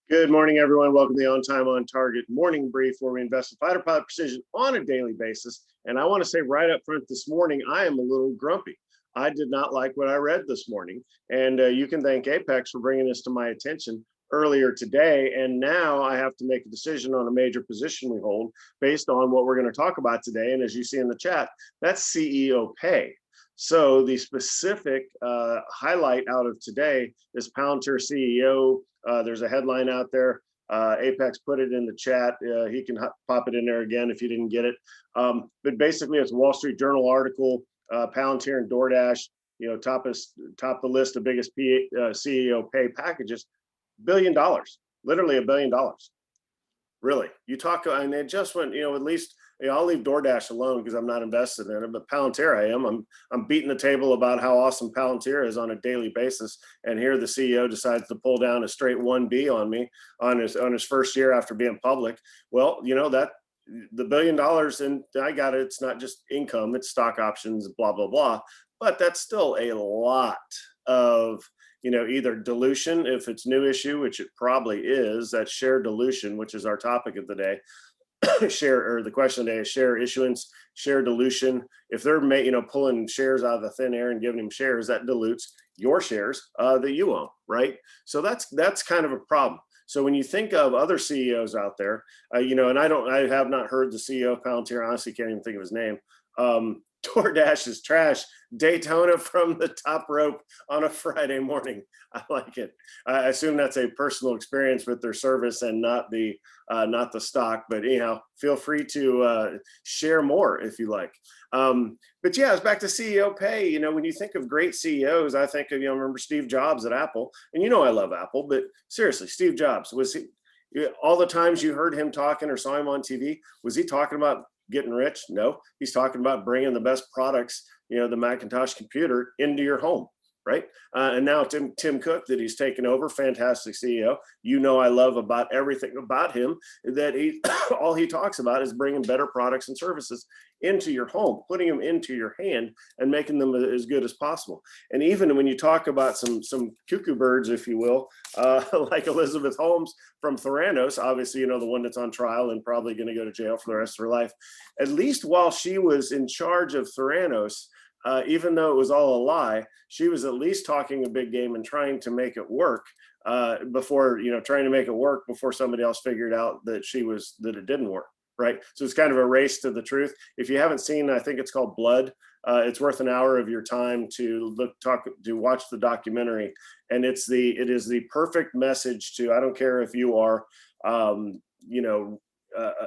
Good morning, everyone. Welcome to the On Time, On Target Morning Brief, where we invest in fighter pilot precision on a daily basis. And I want to say right up front this morning, I am a little grumpy. I did not like what I read this morning. And you can thank Apex for bringing this to my attention earlier today. And now I have to make a decision on a major position we hold based on what we're going to talk about today. And as you see in the chat, that's CEO pay. So the specific highlight out of today is Palantir CEO. There's a headline out there. Apex put it in the chat. He can pop it in there again if you didn't get it. But basically, it's a Wall Street Journal article. Palantir and DoorDash, top the list of biggest CEO pay packages. $1 billion, literally $1 billion. Really, you talk, and it just went. At least. I'll leave DoorDash alone because I'm not invested in it, but Palantir I am. I'm beating the table about how awesome Palantir is on a daily basis, and here the CEO decides to pull down a straight 1B on me on his first year after being public. Well, that the $1 billion, and I got it. It's not just income; it's stock options, blah blah blah. But that's still a lot of either dilution if it's new issue, which it probably is. That share dilution, which is our topic of the day. Share, or the question today is share issuance, share dilution. If they're pulling shares out of the thin air and giving them shares, that dilutes your shares that you own, right? So that's kind of a problem. So when you think of other CEOs out there, and I have not heard the CEO of Palantir. Honestly, can't even think of his name. DoorDash is trash. Daytona from the top rope on a Friday morning. I like it. I assume that's a personal experience with their service and not the stock. But anyhow, feel free to share more if you like. But yeah, it's back to CEO pay. When you think of great CEOs, I think of remember Steve Jobs at Apple, and I love Apple, but seriously, Steve Jobs, was he all the times you heard him talking or saw him on TV? Was he talking about getting rich? No, he's talking about bringing the best products, the Macintosh computer, into your home, right? And now Tim Cook, that he's taken over, fantastic CEO. I love about everything about him that he all he talks about is bringing better products and services into your home, putting them into your hand and making them as good as possible. And even when you talk about some cuckoo birds, if you will, like Elizabeth Holmes from Theranos, obviously, the one that's on trial and probably going to go to jail for the rest of her life, at least while she was in charge of Theranos, even though it was all a lie, she was at least talking a big game and trying to make it work before somebody else figured out that it didn't work. Right. So it's kind of a race to the truth. If you haven't seen, I think it's called Blood. It's worth an hour of your time to watch the documentary. And it is the perfect message to, I don't care if you are, a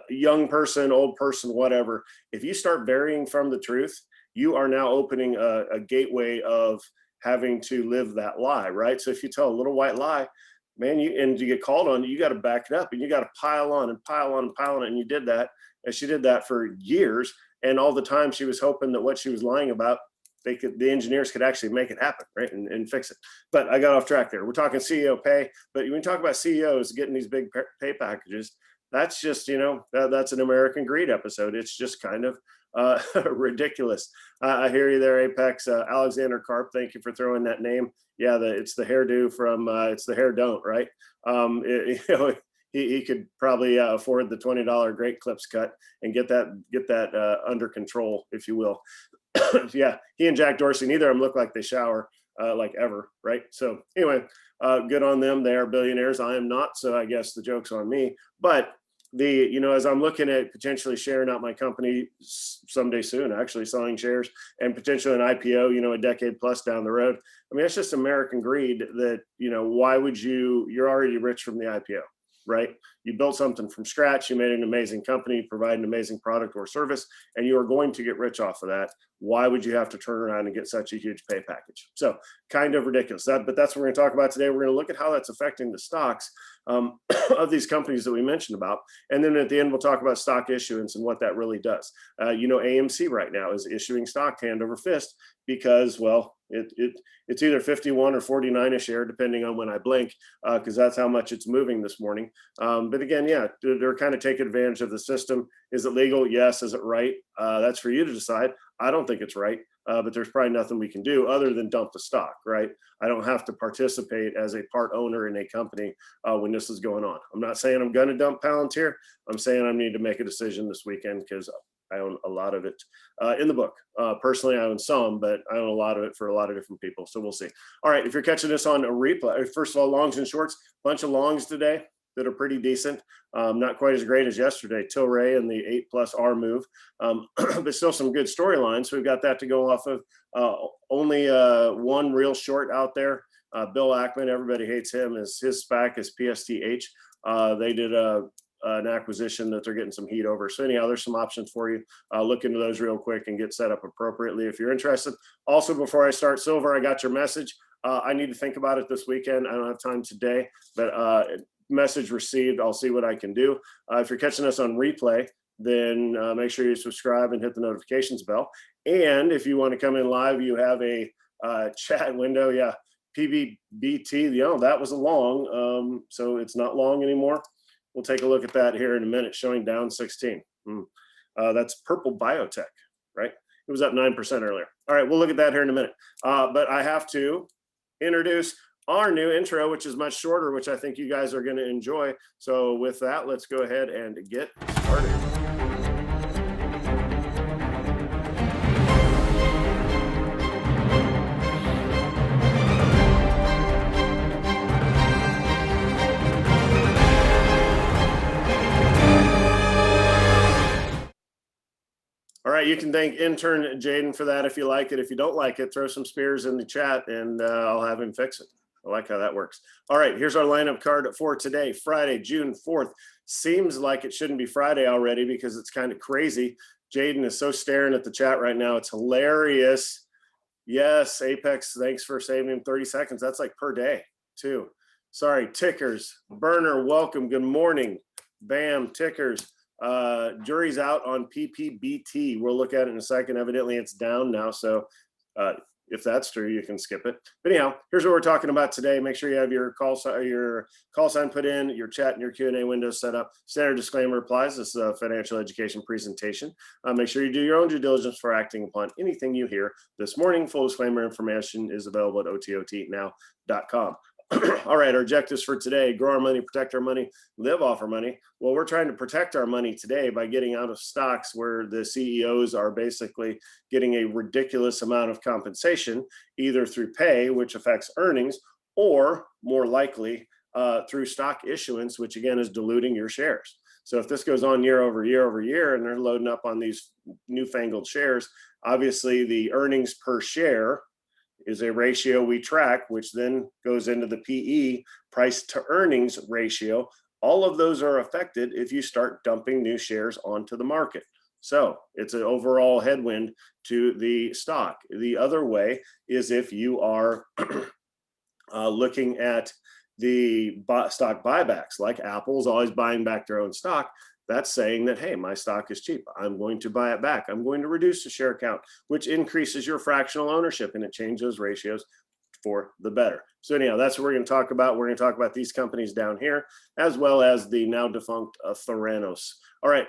young person, old person, whatever. If you start varying from the truth, you are now opening a gateway of having to live that lie. Right. So if you tell a little white lie, man, you get called on, you got to back it up, and you got to pile on and pile on and pile on. And you did that, and she did that for years. And all the time she was hoping that what she was lying about, the engineers could actually make it happen, right, and fix it. But I got off track there. We're talking CEO pay, but when you talk about CEOs getting these big pay packages, that's just, that's an American greed episode. It's just kind of ridiculous. I hear you there, Apex. Alexander Karp, thank you for throwing that name. Yeah, it's the hairdo from it's the hair don't, right? He could probably afford the $20 Great Clips cut and get that under control, if you will. Yeah, he and Jack Dorsey, neither of them look like they shower like ever, right? So anyway, good on them. They are billionaires. I am not, so I guess the joke's on me. But as I'm looking at potentially sharing out my company someday soon, actually selling shares and potentially an IPO, a decade plus down the road. I mean, it's just American greed that, why would you're already rich from the IPO, right? You built something from scratch, you made an amazing company, provide an amazing product or service, and you are going to get rich off of that. Why would you have to turn around and get such a huge pay package? So kind of ridiculous. But that's what we're going to talk about today. We're going to look at how that's affecting the stocks of these companies that we mentioned about. And then at the end, we'll talk about stock issuance and what that really does. AMC right now is issuing stock hand over fist because, well, it's either 51 or 49 a share, depending on when I blink, because that's how much it's moving this morning. But again, yeah, they're kind of taking advantage of the system. Is it legal? Yes. Is it right? That's for you to decide. I don't think it's right. but there's probably nothing we can do other than dump the stock, right? I don't have to participate as a part owner in a company when this is going on. I'm not saying I'm going to dump Palantir. I'm saying I need to make a decision this weekend because I own a lot of it in the book. Personally, I own some, but I own a lot of it for a lot of different people. So we'll see. All right, if you're catching this on a replay, first of all, longs and shorts, bunch of longs today that are pretty decent. Not quite as great as yesterday, Tilray and the 8+R move, but still some good storylines. So we've got that to go off of. Only one real short out there. Bill Ackman, everybody hates him. His SPAC is PSTH. They did an acquisition that they're getting some heat over. So anyhow, there's some options for you. Look into those real quick and get set up appropriately if you're interested. Also, before I start silver, I got your message. I need to think about it this weekend. I don't have time today, but message received. I'll see what I can do. If you're catching us on replay, then make sure you subscribe and hit the notifications bell. And if you want to come in live, you have a chat window. Yeah, PBBT, that was a long, so it's not long anymore. We'll take a look at that here in a minute, showing down 16. That's Purple Biotech, right? It was up 9% earlier. All right, we'll look at that here in a minute. But I have to introduce our new intro, which is much shorter, which I think you guys are going to enjoy. So with that, let's go ahead and get started. All right, you can thank intern Jaden for that if you like it. If you don't like it, throw some spears in the chat and I'll have him fix it. I like how that works. All right, here's our lineup card for today, Friday, June 4th. Seems like it shouldn't be Friday already because it's kind of crazy. Jaden is so staring at the chat right now. It's hilarious. Yes, Apex, thanks for saving him 30 seconds. That's like per day, too. Sorry, tickers. Burner, welcome. Good morning. Bam, tickers. Jury's out on PPBT. We'll look at it in a second. Evidently, it's down now. So if that's true, you can skip it. But anyhow, here's what we're talking about today. Make sure you have your call sign put in, your chat and your Q&A window set up. Standard disclaimer applies. This is a financial education presentation. Make sure you do your own due diligence for acting upon anything you hear this morning. Full disclaimer information is available at ototnow.com. All right, our objectives for today: grow our money, protect our money, live off our money. Well, we're trying to protect our money today by getting out of stocks where the CEOs are basically getting a ridiculous amount of compensation, either through pay, which affects earnings, or more likely through stock issuance, which again is diluting your shares. So if this goes on year over year over year and they're loading up on these newfangled shares, obviously the earnings per share is a ratio we track, which then goes into the PE, price to earnings ratio. All of those are affected if you start dumping new shares onto the market. So it's an overall headwind to the stock. The other way is if you are looking at the stock buybacks, like Apple's always buying back their own stock. That's saying that, hey, my stock is cheap. I'm going to buy it back. I'm going to reduce the share count, which increases your fractional ownership, and it changes those ratios for the better. So anyhow, that's what we're going to talk about. We're going to talk about these companies down here, as well as the now defunct Theranos. All right,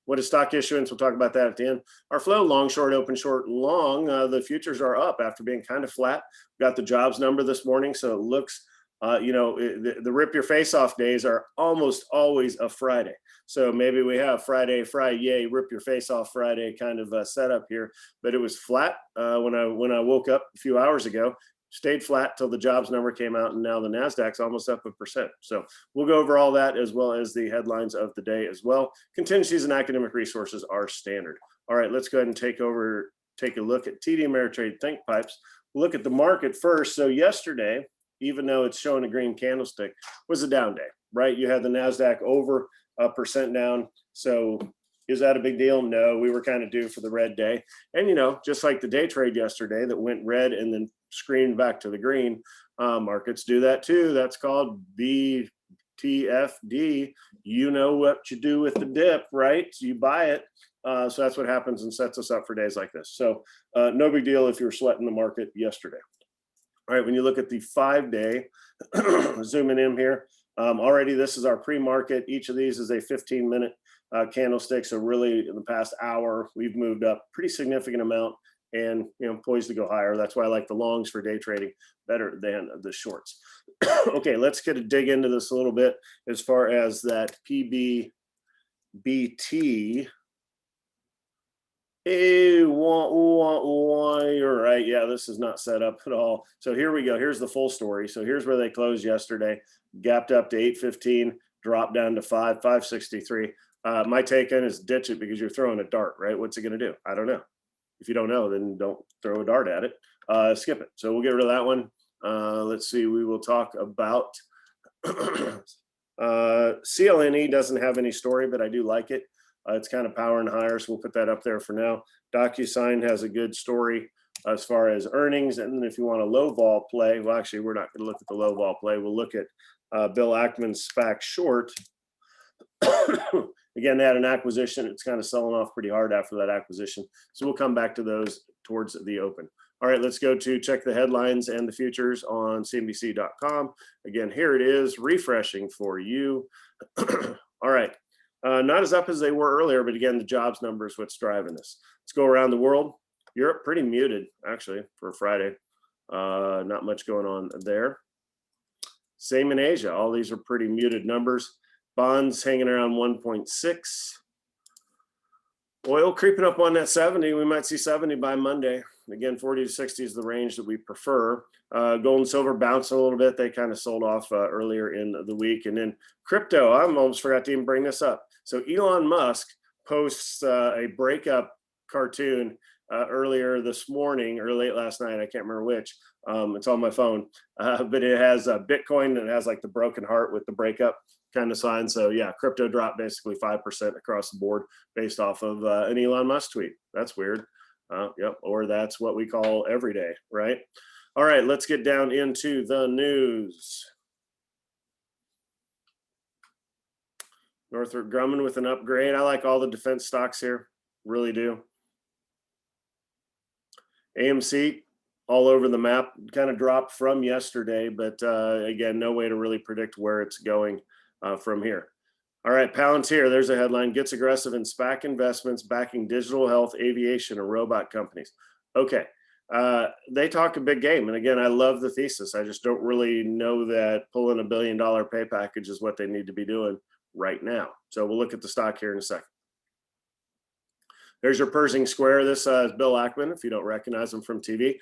what is stock issuance? We'll talk about that at the end. Our flow, long, short, open, short, long. The futures are up after being kind of flat. We got the jobs number this morning, so it looks the rip your face off days are almost always a Friday. So maybe we have Friday, yay, rip your face off Friday kind of setup here. But it was flat when I woke up a few hours ago, stayed flat till the jobs number came out, and now the NASDAQ's almost up 1%. So we'll go over all that as well as the headlines of the day as well. Contingencies and academic resources are standard. All right, let's go ahead and take a look at TD Ameritrade Think Pipes. We'll look at the market first. So yesterday, even though it's showing a green candlestick, was a down day, right? You had the NASDAQ over 1% down. So is that a big deal? No, we were kind of due for the red day. And, just like the day trade yesterday that went red and then screamed back to the green, markets do that too. That's called BTFD. You know what you do with the dip, right? You buy it. So that's what happens and sets us up for days like this. So no big deal if you were sweating the market yesterday. All right, when you look at the 5-day, zooming in here, already this is our pre-market. Each of these is a 15-minute candlestick. So really in the past hour, we've moved up pretty significant amount and poised to go higher. That's why I like the longs for day trading better than the shorts. Okay, let's get a dig into this a little bit as far as that PBBT. You're right. Yeah, this is not set up at all. So here we go. Here's the full story. So here's where they closed yesterday. Gapped up to 815, dropped down to 563. My take on is ditch it because you're throwing a dart, right? What's it going to do? I don't know. If you don't know, then don't throw a dart at it. Skip it. So we'll get rid of that one. Let's see. We will talk about CLNE doesn't have any story, but I do like it. It's kind of powering higher, so we'll put that up there for now. DocuSign has a good story as far as earnings. And then if you want a low vol play, well, actually, we're not going to look at the low vol play. We'll look at Bill Ackman's SPAC short. Again, they had an acquisition. It's kind of selling off pretty hard after that acquisition. So we'll come back to those towards the open. All right, let's go to check the headlines and the futures on CNBC.com. Again, here it is, refreshing for you. All right, not as up as they were earlier, but again, the jobs number is what's driving this. Let's go around the world. Europe, pretty muted, actually, for Friday. Not much going on there. Same in Asia. All these are pretty muted numbers. Bonds hanging around 1.6. Oil creeping up on that 70. We might see 70 by Monday. Again, 40 to 60 is the range that we prefer. Gold and silver bouncing a little bit. They kind of sold off earlier in the week. And then crypto, I almost forgot to even bring this up. So Elon Musk posts a breakup cartoon earlier this morning or late last night. I can't remember which. It's on my phone. But it has Bitcoin and it has like the broken heart with the breakup kind of sign. So yeah, crypto dropped basically 5% across the board based off of an Elon Musk tweet. That's weird. Yep, or that's what we call every day, right? All right, let's get down into the news. Northrop Grumman with an upgrade. I like all the defense stocks here, really do. AMC, all over the map, kind of dropped from yesterday, but again, no way to really predict where it's going from here. All right, Palantir, there's a headline, gets aggressive in SPAC investments backing digital health, aviation, and robot companies. Okay, they talk a big game. And again, I love the thesis. I just don't really know that pulling $1 billion pay package is what they need to be doing right now. So we'll look at the stock here in a second. There's your Pershing Square. This is Bill Ackman, if you don't recognize him from TV.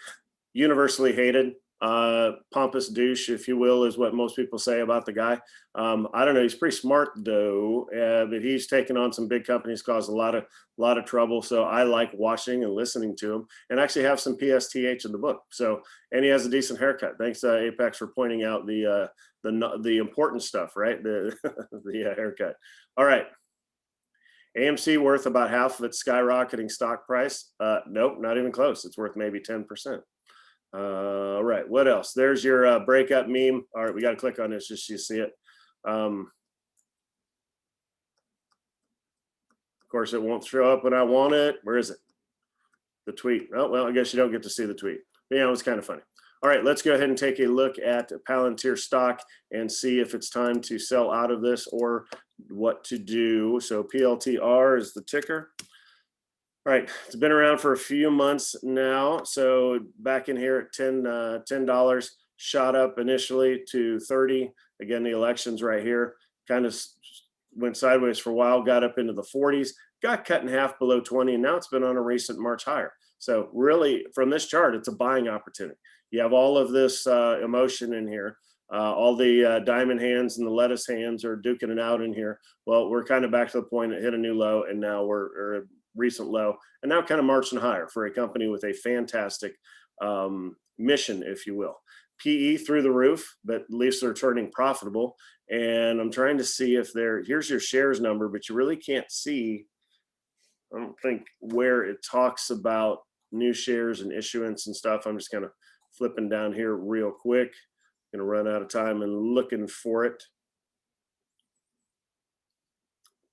Universally hated. Pompous douche, if you will, is what most people say about the guy. I don't know. He's pretty smart though, but he's taken on some big companies, caused a lot of trouble. So I like watching and listening to him, and actually have some PSTH in the book. So, and he has a decent haircut. Thanks, Apex, for pointing out the important stuff, right? The haircut. All right. AMC worth about half of its skyrocketing stock price. Nope, not even close. It's worth maybe 10%. All right, what else? There's your breakup meme. All right, we got to click on this just so you see it. Of course, it won't show up when I want it. Where is it? The tweet. Oh, well, I guess you don't get to see the tweet. But yeah, it was kind of funny. All right, let's go ahead and take a look at Palantir stock and see if it's time to sell out of this or what to do. So PLTR is the ticker. All right, it's been around for a few months now. So back in here at $10, shot up initially to 30. Again, the elections right here kind of went sideways for a while, got up into the 40s, got cut in half below 20, and now it's been on a recent march higher. So really, from this chart, it's a buying opportunity. You have all of this emotion in here. All the diamond hands and the lettuce hands are duking it out in here. Well, we're kind of back to the point that hit a new low, and now we're recent low, and now kind of marching higher for a company with a fantastic mission, if you will. PE through the roof, but at least they're turning profitable. And I'm trying to see if here's your shares number, but you really can't see, I don't think, where it talks about new shares and issuance and stuff. I'm just kind of flipping down here real quick. Gonna run out of time and looking for it.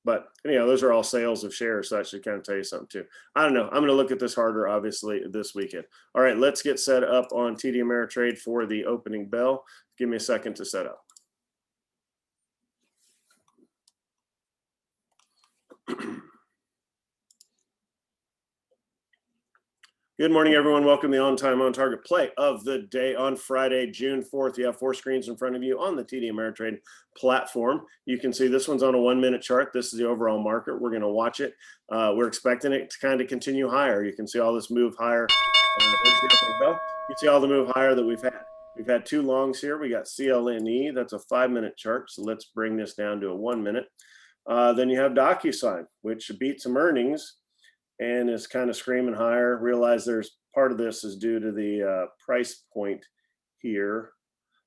But anyhow, those are all sales of shares, so that should kind of tell you something too. I don't know. I'm going to look at this harder, obviously, this weekend. All right, let's get set up on TD Ameritrade for the opening bell. Give me a second to set up. Good morning, everyone. Welcome to the On Time On Target play of the day on Friday, June 4th. You have 4 screens in front of you on the TD Ameritrade platform. You can see this one's on a 1-minute chart. This is the overall market. We're going to watch it. We're expecting it to kind of continue higher. You can see all this move higher. You can see all the move higher that we've had. We've had 2 longs here. We got CLNE. That's a 5-minute chart. So let's bring this down to a 1-minute. Then you have DocuSign, which beat some earnings and is kind of screaming higher. Realize there's part of this is due to the price point here,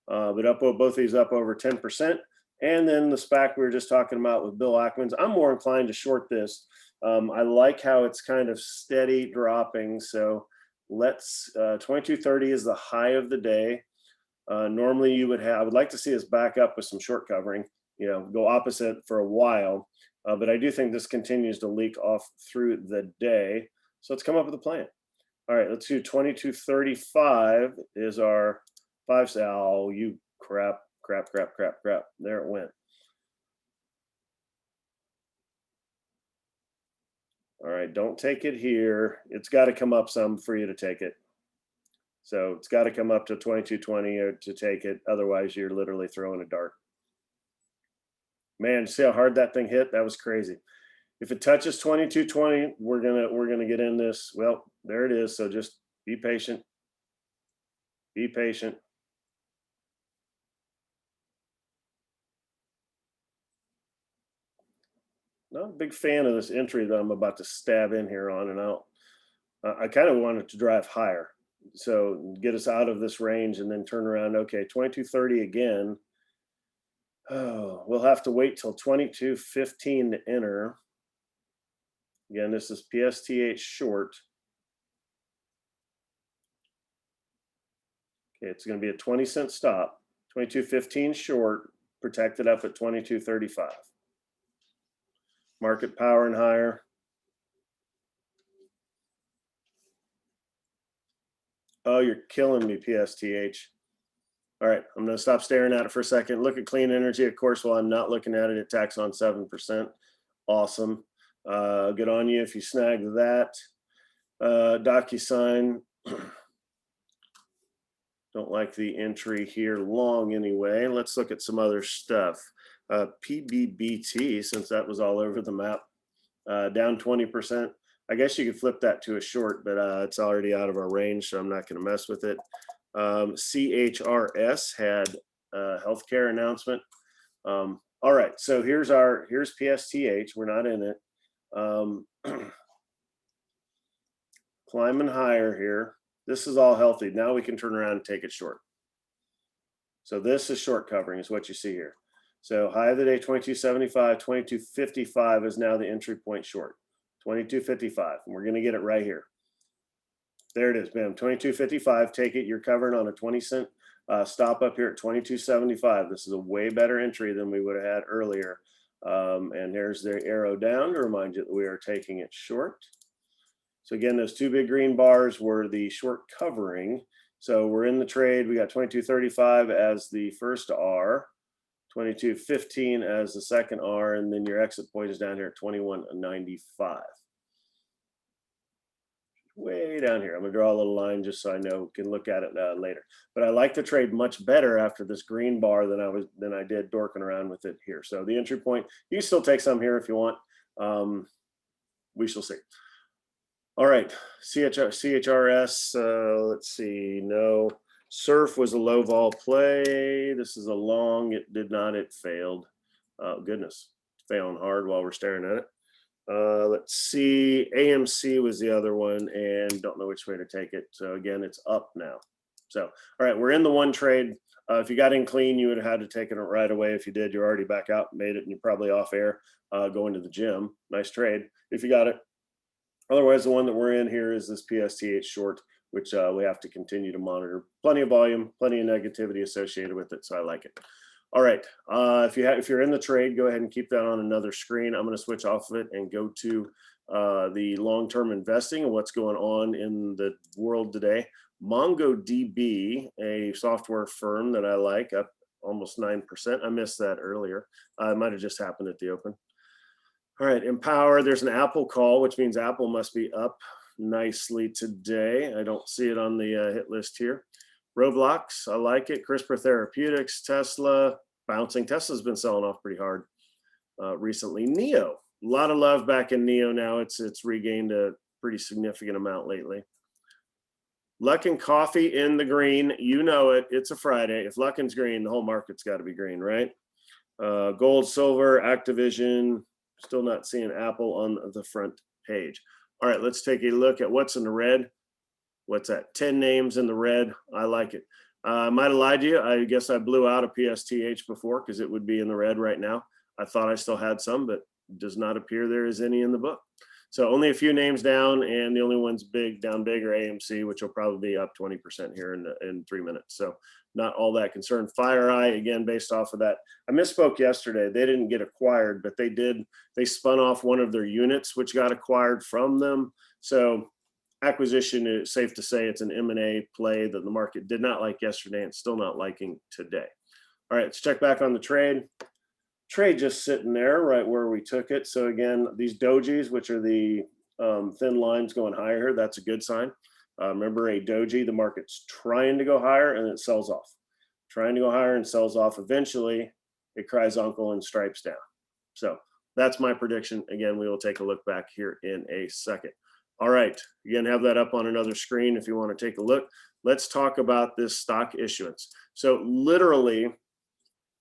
but both these up over 10%. And then the SPAC we were just talking about with Bill Ackman's, I'm more inclined to short this. I like how it's kind of steady dropping. So let's 2230 is the high of the day. Normally I would like to see us back up with some short covering, go opposite for a while. But I do think this continues to leak off through the day. So let's come up with a plan. All right, let's do 2235 is our 5. Oh, you crap. There it went. All right, don't take it here. It's got to come up some for you to take it. So it's got to come up to 2220 to take it. Otherwise, you're literally throwing a dart. Man, see how hard that thing hit? That was crazy. If it touches 2220, we're gonna get in this. Well, there it is. So just be patient. Be patient. Not a big fan of this entry that I'm about to stab in here on and out. I kind of wanted to drive higher, so get us out of this range and then turn around. Okay, 2230 again. Oh, we'll have to wait till 2215 to enter. Again, this is PSTH short. Okay, it's going to be a 20-cent stop. 2215 short, protected up at 2235. Market power and higher. Oh, you're killing me, PSTH. All right, I'm going to stop staring at it for a second. Look at clean energy, of course, while I'm not looking at it. It tacks on 7%. Awesome. Good on you if you snagged that. DocuSign. Don't like the entry here long anyway. Let's look at some other stuff. PBBT, since that was all over the map, down 20%. I guess you could flip that to a short, but it's already out of our range, so I'm not going to mess with it. CHRS had a healthcare announcement. All right, so here's PSTH. We're not in it. Climbing higher here. This is all healthy. Now we can turn around and take it short. So this is short covering is what you see here. So high of the day, 2275, 2255 is now the entry point short. 2255, and we're going to get it right here. There it is, bam, 2255. Take it. You're covering on a 20-cent stop up here at 2275. This is a way better entry than we would have had earlier. And here's the arrow down to remind you that we are taking it short. So again, those 2 big green bars were the short covering. So we're in the trade. We got 2235 as the first R, 2215 as the second R, and then your exit point is down here at 2195. Way down here. I'm gonna draw a little line just so I know, can look at it later. But I like the trade much better after this green bar than I did dorking around with it here. So the entry point, you can still take some here if you want. We shall see. All right, CHRS, let's see, no. Surf was a low vol play. This is a long, it did not, it failed. Oh, goodness, failing hard while we're staring at it. Let's see, AMC was the other one and don't know which way to take it. So again, it's up now. So, all right, we're in the one trade. If you got in clean, you would have had to take it right away. If you did, you're already back out, made it, and you're probably off air going to the gym. Nice trade if you got it. Otherwise, the one that we're in here is this PSTH short, which we have to continue to monitor. Plenty of volume, plenty of negativity associated with it, so I like it. All right, if you're in the trade, go ahead and keep that on another screen. I'm going to switch off of it and go to the long-term investing and what's going on in the world today. MongoDB, a software firm that I like, up almost 9%. I missed that earlier. It might have just happened at the open. All right, Empower, there's an Apple call, which means Apple must be up nicely today. I don't see it on the hit list here. Roblox, I like it. CRISPR Therapeutics, Tesla, bouncing. Tesla's been selling off pretty hard recently. NEO, a lot of love back in NEO now. It's regained a pretty significant amount lately. Luckin Coffee in the green. You know it. It's a Friday. If Luckin's green, the whole market's got to be green, right? Gold, silver, Activision. Still not seeing Apple on the front page. All right, let's take a look at what's in the red. What's that? 10 names in the red. I like it. I might have lied to you. I guess I blew out a PSTH before because it would be in the red right now. I thought I still had some, but it does not appear there is any in the book. So only a few names down, and the only ones down big are AMC, which will probably be up 20% here in 3 minutes. So not all that concerned. FireEye, again, based off of that. I misspoke yesterday. They didn't get acquired, but they did. They spun off one of their units, which got acquired from them. So acquisition is safe to say it's an M&A play that the market did not like yesterday and still not liking today. All right, let's check back on the trade. Trade just sitting there right where we took it. So again, these dojis, which are the thin lines going higher, that's a good sign. Remember, a doji, the market's trying to go higher and it sells off. Trying to go higher and sells off. Eventually, it cries uncle and stripes down. So that's my prediction. Again, we will take a look back here in a second. All right, again, have that up on another screen if you want to take a look. Let's talk about this stock issuance. So literally,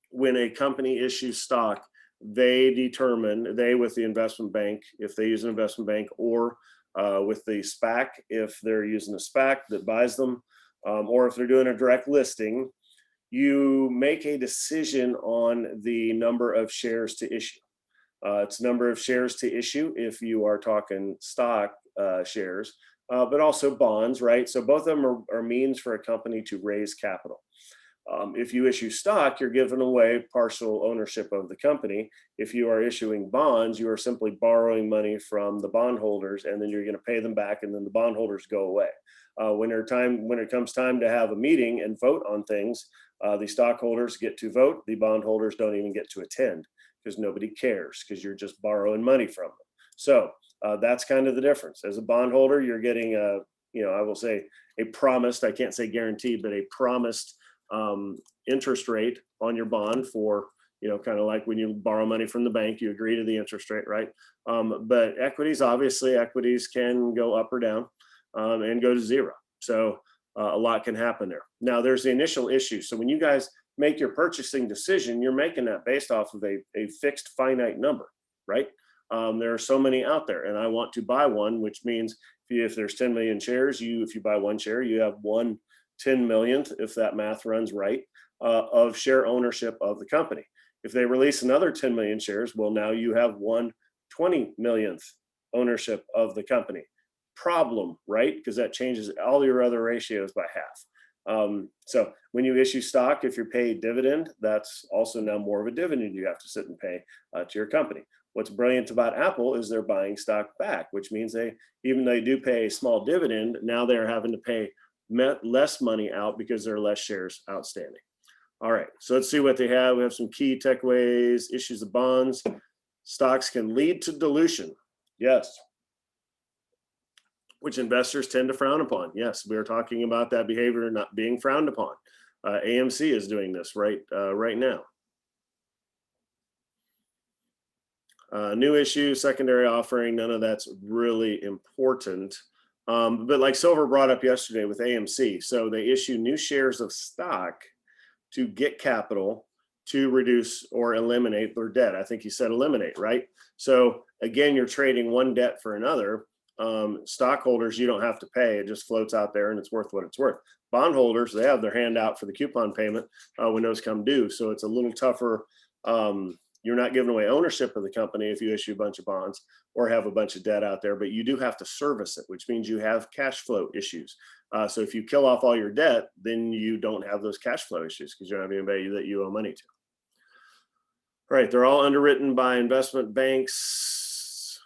when a company issues stock, they determine, with the investment bank, if they use an investment bank, or with the SPAC, if they're using a SPAC that buys them, or if they're doing a direct listing, you make a decision on the number of shares to issue. It's number of shares to issue if you are talking stock shares, but also bonds, right? So both of them are means for a company to raise capital. If you issue stock, you're giving away partial ownership of the company. If you are issuing bonds, you are simply borrowing money from the bondholders, and then you're going to pay them back, and then the bondholders go away. When it comes time to have a meeting and vote on things, the stockholders get to vote. The bondholders don't even get to attend because nobody cares, because you're just borrowing money from them. So that's kind of the difference. As a bondholder, you're getting I will say a promised, I can't say guaranteed, but a promised interest rate on your bond for, kind of like when you borrow money from the bank, you agree to the interest rate, right? But equities can go up or down and go to zero. So a lot can happen there. Now there's the initial issue. So when you guys make your purchasing decision, you're making that based off of a fixed finite number, right? There are so many out there, and I want to buy one, which means if there's 10 million shares, if you buy one share, you have 1/10 millionth, if that math runs right, of share ownership of the company. If they release another 10 million shares, well, now you have 1/20 millionth ownership of the company. Problem, right? Because that changes all your other ratios by half. So when you issue stock, if you're paid dividend, that's also now more of a dividend you have to sit and pay to your company. What's brilliant about Apple is they're buying stock back, which means even though they do pay a small dividend, now they're having to pay less money out because there are less shares outstanding. All right, so let's see what they have. We have some key takeaways. Issues of bonds. Stocks can lead to dilution. Yes. Which investors tend to frown upon. Yes, we are talking about that behavior not being frowned upon. AMC is doing this right now. New issue, secondary offering, none of that's really important. But like Silver brought up yesterday with AMC, so they issue new shares of stock to get capital to reduce or eliminate their debt. I think he said eliminate, right? So again, you're trading one debt for another. Stockholders, you don't have to pay. It just floats out there and it's worth what it's worth. Bondholders, they have their hand out for the coupon payment when those come due. So it's a little tougher. You're not giving away ownership of the company if you issue a bunch of bonds or have a bunch of debt out there, but you do have to service it, which means you have cash flow issues. So if you kill off all your debt, then you don't have those cash flow issues because you don't have anybody that you owe money to. All right, they're all underwritten by investment banks.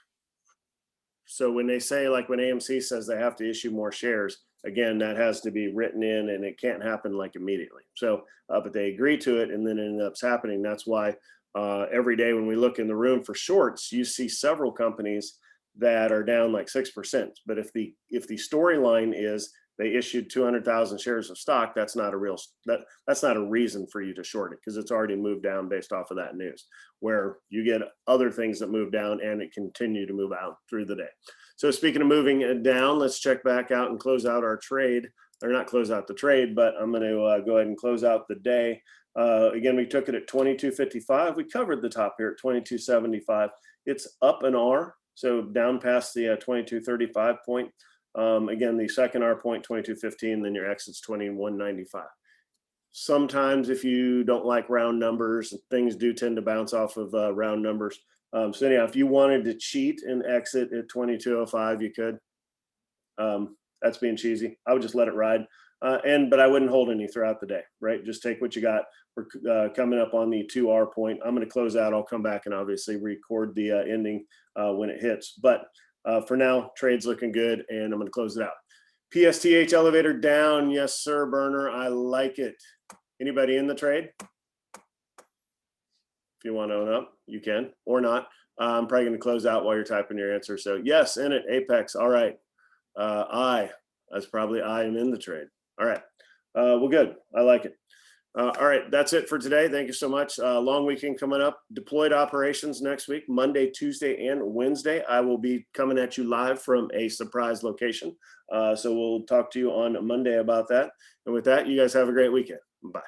So when they say, like when AMC says they have to issue more shares, again, that has to be written in and it can't happen like immediately. So, but they agree to it and then it ends up happening. That's why every day when we look in the room for shorts, you see several companies that are down like 6%. But if the storyline is they issued 200,000 shares of stock, that's not a reason for you to short it, because it's already moved down based off of that news, where you get other things that move down and it continue to move out through the day. So speaking of moving down, let's check back out and close out our trade, or not close out the trade, but I'm going to go ahead and close out the day. Again, we took it at 22.55. We covered the top here at 22.75. It's up an R, so down past the 22.35 point. Again, the second R point, 22.15, then your exit's 21.95. Sometimes if you don't like round numbers, things do tend to bounce off of round numbers. So anyhow, if you wanted to cheat and exit at 22.05, you could. That's being cheesy. I would just let it ride. But I wouldn't hold any throughout the day, right? Just take what you got. We're coming up on the 2R point. I'm going to close out. I'll come back and obviously record the ending when it hits. But for now, trade's looking good, and I'm going to close it out. PSTH elevator down. Yes, sir, burner. I like it. Anybody in the trade? If you want to own up, you can, or not. I'm probably going to close out while you're typing your answer. So yes, in it, Apex. All right. That's probably I am in the trade. All right. Well, good. I like it. All right. That's it for today. Thank you so much. Long weekend coming up. Deployed operations next week, Monday, Tuesday, and Wednesday. I will be coming at you live from a surprise location. So we'll talk to you on Monday about that. And with that, you guys have a great weekend. Bye.